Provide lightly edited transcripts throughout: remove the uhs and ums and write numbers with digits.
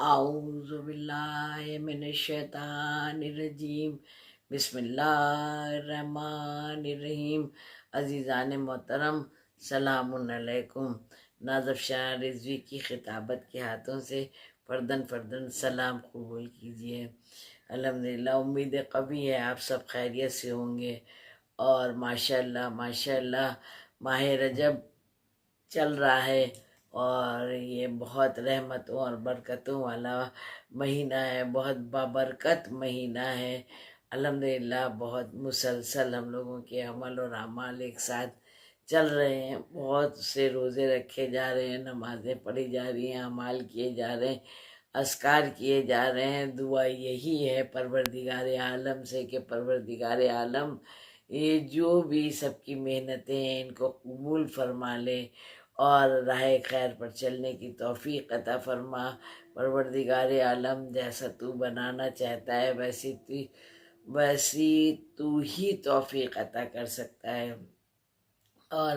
اعوذ باللہ من الشیطان الرجیم بسم اللہ الرحمن الرحیم۔ عزیزان محترم، سلام علیکم۔ نازف شاہ رضوی کی خطابت کے ہاتھوں سے فردن فردن سلام قبول کیجیے۔ الحمدللہ، امید قوی ہے آپ سب خیریت سے ہوں گے، اور ماشاءاللہ ماشاءاللہ ماہ رجب چل رہا ہے، اور یہ بہت رحمتوں اور برکتوں والا مہینہ ہے، بہت بابرکت مہینہ ہے۔ الحمدللہ بہت مسلسل ہم لوگوں کے عمل اور اعمال ایک ساتھ چل رہے ہیں، بہت سے روزے رکھے جا رہے ہیں، نمازیں پڑھی جا رہی ہیں، اعمال کیے جا رہے ہیں، اذکار کیے جا رہے ہیں۔ دعا یہی ہے پروردگار عالم سے کہ پروردگار عالم یہ جو بھی سب کی محنتیں ہیں ان کو قبول فرما لے، اور راہ خیر پر چلنے کی توفیق عطا فرما۔ پروردگار عالم جیسا تو بنانا چاہتا ہے ویسی تو ہی توفیق عطا کر سکتا ہے، اور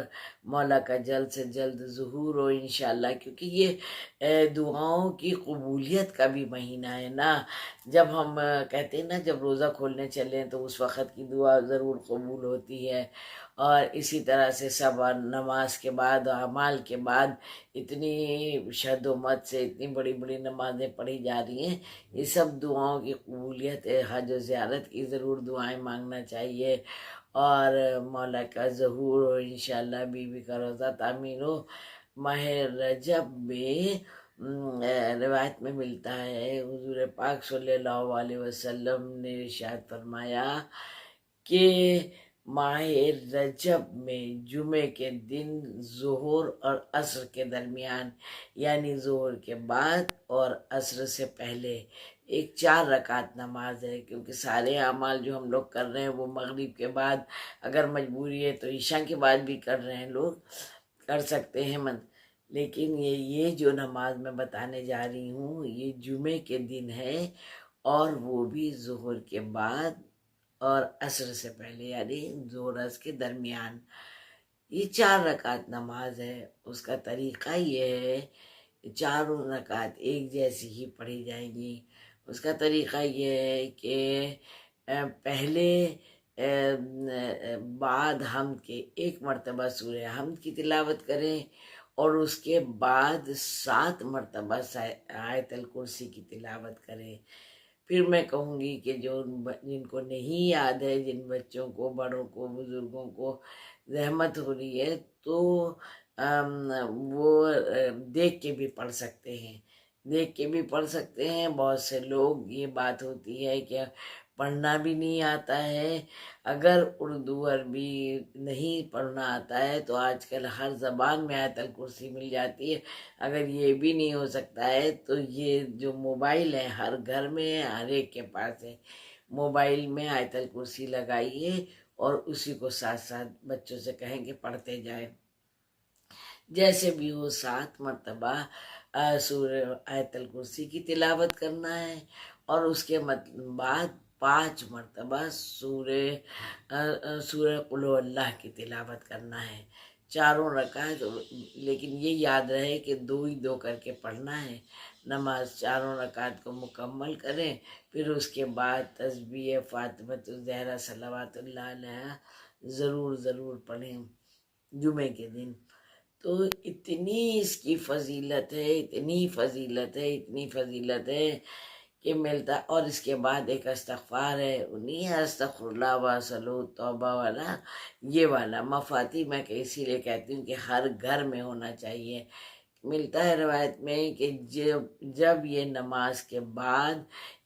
مولا کا جلد سے جلد ظہور ہو انشاءاللہ، کیونکہ یہ دعاؤں کی قبولیت کا بھی مہینہ ہے نا۔ جب ہم کہتے ہیں نا، جب روزہ کھولنے چلیں تو اس وقت کی دعا ضرور قبول ہوتی ہے، اور اسی طرح سے سب نماز کے بعد اور اعمال کے بعد اتنی شد و مت سے اتنی بڑی بڑی نمازیں پڑھی جا رہی ہیں، یہ سب دعاؤں کی قبولیت ہے۔ حج و زیارت کی ضرور دعائیں مانگنا چاہیے، اور مولا کا ظہور ہو انشاءاللہ، بی بی کا روزہ تعمیر ہو۔ ماہ رجب میں روایت میں ملتا ہے، حضور پاک صلی اللہ علیہ وسلم نے ارشاد فرمایا کہ ماہ رجب میں جمعے کے دن ظہر اور عصر کے درمیان، یعنی ظہر کے بعد اور عصر سے پہلے ایک 4 رکعت نماز ہے، کیونکہ سارے اعمال جو ہم لوگ کر رہے ہیں وہ مغرب کے بعد، اگر مجبوری ہے تو عشاء کے بعد بھی کر رہے ہیں، لوگ کر سکتے ہیں لیکن یہ جو نماز میں بتانے جا رہی ہوں یہ جمعے کے دن ہے، اور وہ بھی ظہر کے بعد اور عصر سے پہلے، یعنی ظہر عصر کے درمیان۔ یہ 4 رکعت نماز ہے۔ اس کا طریقہ یہ ہے، چاروں رکعت ایک جیسی ہی پڑھی جائیں گی۔ اس کا طریقہ یہ ہے کہ پہلے بعد حمد کے 1 مرتبہ سورہ حمد کی تلاوت کریں، اور اس کے بعد 7 مرتبہ آیت الکرسی کی تلاوت کریں۔ پھر میں کہوں گی کہ جن کو نہیں یاد ہے، جن بچوں کو، بڑوں کو، بزرگوں کو زحمت ہو رہی ہے، تو وہ دیکھ کے بھی پڑھ سکتے ہیں، بہت سے لوگ یہ بات ہوتی ہے کہ پڑھنا بھی نہیں آتا ہے۔ اگر اردو عربی نہیں پڑھنا آتا ہے تو آج کل ہر زبان میں آیت الکرسی مل جاتی ہے۔ اگر یہ بھی نہیں ہو سکتا ہے تو یہ جو موبائل ہے، ہر گھر میں ہر ایک کے پاس ہے، موبائل میں آیت الکرسی لگائیے، اور اسی کو ساتھ ساتھ بچوں سے کہیں کہ پڑھتے جائیں۔ جیسے بھی ہو 7 مرتبہ سورہ آیت الکرسی کی تلاوت کرنا ہے، اور اس کے بعد 5 مرتبہ سورہ قل هو اللہ کی تلاوت کرنا ہے، چاروں رکعت۔ لیکن یہ یاد رہے کہ 2 ہی 2 کر کے پڑھنا ہے۔ نماز چاروں رکعت کو مکمل کریں، پھر اس کے بعد تسبیح فاطمۃ الزہرا صلوات اللہ علیہا ضرور پڑھیں جمعے کے دن۔ تو اتنی اس کی فضیلت ہے، اتنی فضیلت ہے کہ ملتا۔ اور اس کے بعد ایک استغفار ہے، انہیں استغفر اللہ واسلو توبہ والا، یہ والا مفاتی میں اسی لیے کہتی ہوں کہ ہر گھر میں ہونا چاہیے۔ ملتا ہے روایت میں کہ جب یہ نماز کے بعد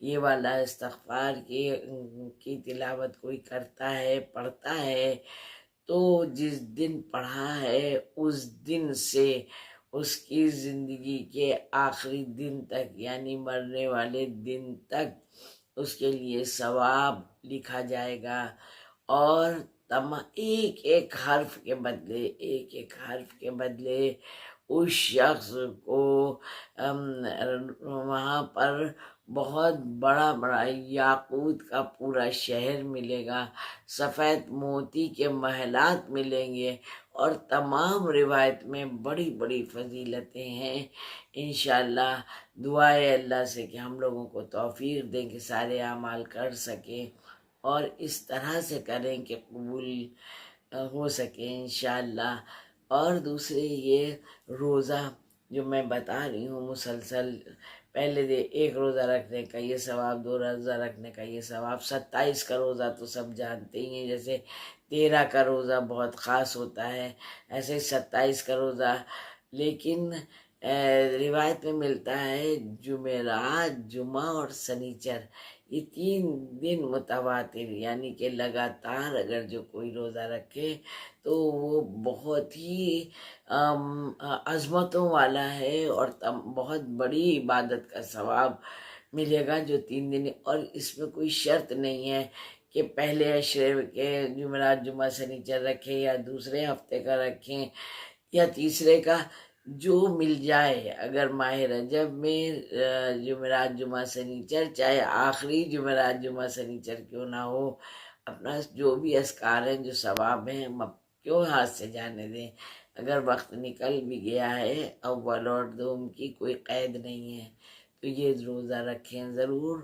یہ والا استغفار کی تلاوت کوئی کرتا ہے، پڑھتا ہے، تو جس دن پڑھا ہے اس دن سے اس کی زندگی کے آخری دن تک، یعنی مرنے والے دن تک اس کے لیے ثواب لکھا جائے گا، اور ایک ایک حرف کے بدلے اس شخص کو وہاں پر بہت بڑا یاقوت کا پورا شہر ملے گا، سفید موتی کے محلات ملیں گے، اور تمام روایت میں بڑی بڑی فضیلتیں ہیں۔ انشاءاللہ دعا ہے اللہ سے کہ ہم لوگوں کو توفیق دیں کہ سارے اعمال کر سکیں اور اس طرح سے کریں کہ قبول ہو سکے انشاءاللہ۔ اور دوسرے یہ روزہ جو میں بتا رہی ہوں مسلسل، پہلے ایک روزہ رکھنے کا یہ ثواب، 2 روزہ رکھنے کا یہ ثواب، 27 کا روزہ تو سب جانتے ہی ہیں، جیسے 13 کا روزہ بہت خاص ہوتا ہے، ایسے 27 کا روزہ۔ لیکن روایت میں ملتا ہے جمعرات، جمعہ اور سنیچر، یہ 3 دن متواتر یعنی کہ لگاتار اگر جو کوئی روزہ رکھے تو وہ بہت ہی عظمتوں والا ہے اور بہت بڑی عبادت کا ثواب ملے گا جو 3 دن۔ اور اس میں کوئی شرط نہیں ہے کہ پہلے عشرے کے جمعرات، جمعہ، سنیچر رکھیں یا دوسرے ہفتے کا رکھیں یا تیسرے کا، جو مل جائے۔ اگر ماہ رجب میں جمعرات، جمعہ، سنیچر، چاہے آخری جمعرات، جمعہ، سنیچر کیوں نہ ہو، اپنا جو بھی اذکار ہیں، جو ثواب ہیں، کیوں ہاتھ سے جانے دیں۔ اگر وقت نکل بھی گیا ہے اول اور دوم کی کوئی قید نہیں ہے تو یہ روزہ رکھیں ضرور۔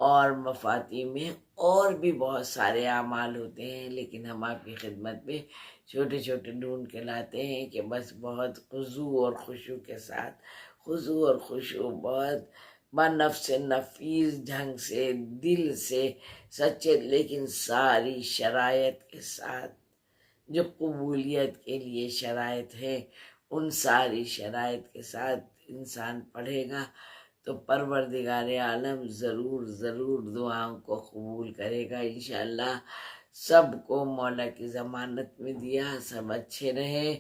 اور مفاتی میں اور بھی بہت سارے اعمال ہوتے ہیں، لیکن ہم آپ کی خدمت میں چھوٹے چھوٹے ڈھونڈ کے لاتے ہیں کہ بس بہت خضوع اور خشوع کے ساتھ، خضوع اور خشوع بہت بنفس نفیس ڈھنگ سے، دل سے، سچے لیکن ساری شرائط کے ساتھ، جو قبولیت کے لیے شرائط ہیں ان ساری شرائط کے ساتھ انسان پڑھے گا تو پروردگار عالم ضرور ضرور دعاؤں کو قبول کرے گا انشاءاللہ۔ سب کو مولا کی ضمانت میں دیا، سب اچھے رہیں،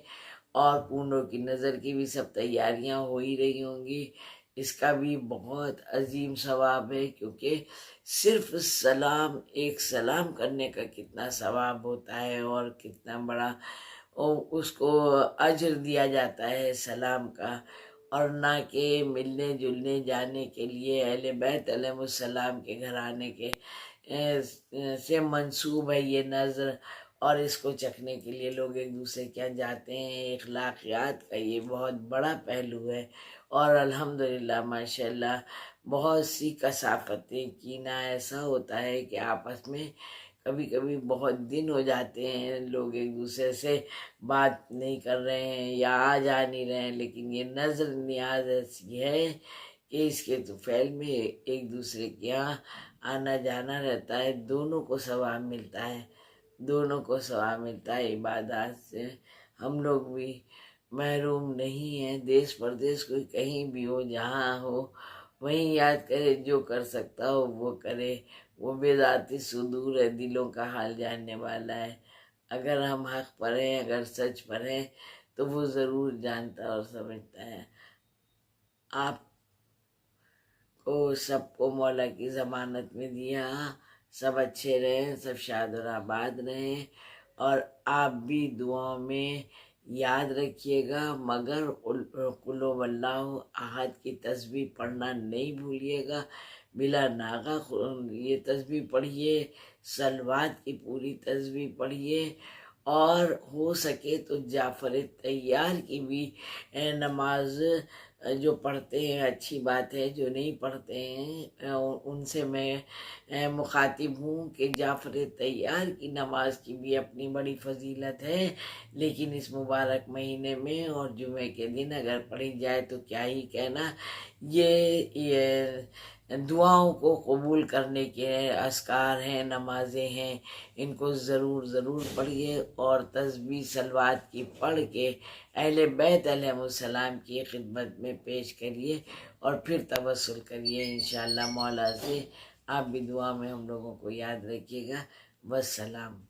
اور پونڈوں کی نظر کی بھی سب تیاریاں ہو ہی رہی ہوں گی۔ اس کا بھی بہت عظیم ثواب ہے، کیونکہ صرف سلام، ایک سلام کرنے کا کتنا ثواب ہوتا ہے اور کتنا بڑا اس کو اجر دیا جاتا ہے سلام کا۔ اور نہ کہ ملنے جلنے جانے کے لیے اہل بیت علیہ السلام کے گھرانے کے سے منسوب ہے یہ نظر، اور اس کو چکھنے کے لیے لوگ ایک دوسرے کے یہاں جاتے ہیں۔ اخلاقیات کا یہ بہت بڑا پہلو ہے، اور الحمدللہ ماشاءاللہ بہت سی کثافتیں، کینہ ایسا ہوتا ہے کہ آپس میں کبھی کبھی بہت دن ہو جاتے ہیں، لوگ ایک دوسرے سے بات نہیں کر رہے ہیں یا آ جا نہیں رہے ہیں، لیکن یہ نظر نیاز ایسی ہے کہ اس کے طفیل میں ایک دوسرے کے یہاں آنا جانا رہتا ہے، دونوں کو ثواب ملتا ہے، دونوں کو ثواب ملتا ہے عبادات سے۔ ہم لوگ بھی محروم نہیں ہیں، دیس پردیس کوئی کہیں بھی ہو، جہاں ہو وہیں یاد کرے، جو کر سکتا ہو وہ کرے، وہ بے ذاتی صدور ہے، دلوں کا حال جاننے والا ہے۔ اگر ہم حق پر ہیں، اگر سچ پر ہیں تو وہ ضرور جانتا اور سمجھتا ہے۔ آپ کو سب کو مولا کی ضمانت میں دیا، سب اچھے رہیں، سب شاد اور آباد رہیں، اور آپ بھی دعاؤں میں یاد رکھیے گا، مگر قل هو اللہ احد کی تسبیح پڑھنا نہیں بھولیے گا، بلا ناغہ یہ تسبیح پڑھیے، صلوات کی پوری تسبیح پڑھیے، اور ہو سکے تو جعفر طیار کی بھی نماز جو پڑھتے ہیں اچھی بات ہے، جو نہیں پڑھتے ہیں ان سے میں مخاطب ہوں کہ جعفر طیار کی نماز کی بھی اپنی بڑی فضیلت ہے، لیکن اس مبارک مہینے میں اور جمعے کے دن اگر پڑھی جائے تو کیا ہی کہنا۔ یہ دعاؤں کو قبول کرنے کے اذکار ہیں، نمازیں ہیں، ان کو ضرور ضرور پڑھیے، اور تسبیح صلوات کی پڑھ کے اہل بیت علیہ السلام کی خدمت میں پیش کریے، اور پھر توسل کریے انشاءاللہ مولا سے۔ آپ بھی دعا میں ہم لوگوں کو یاد رکھیے گا۔ والسلام۔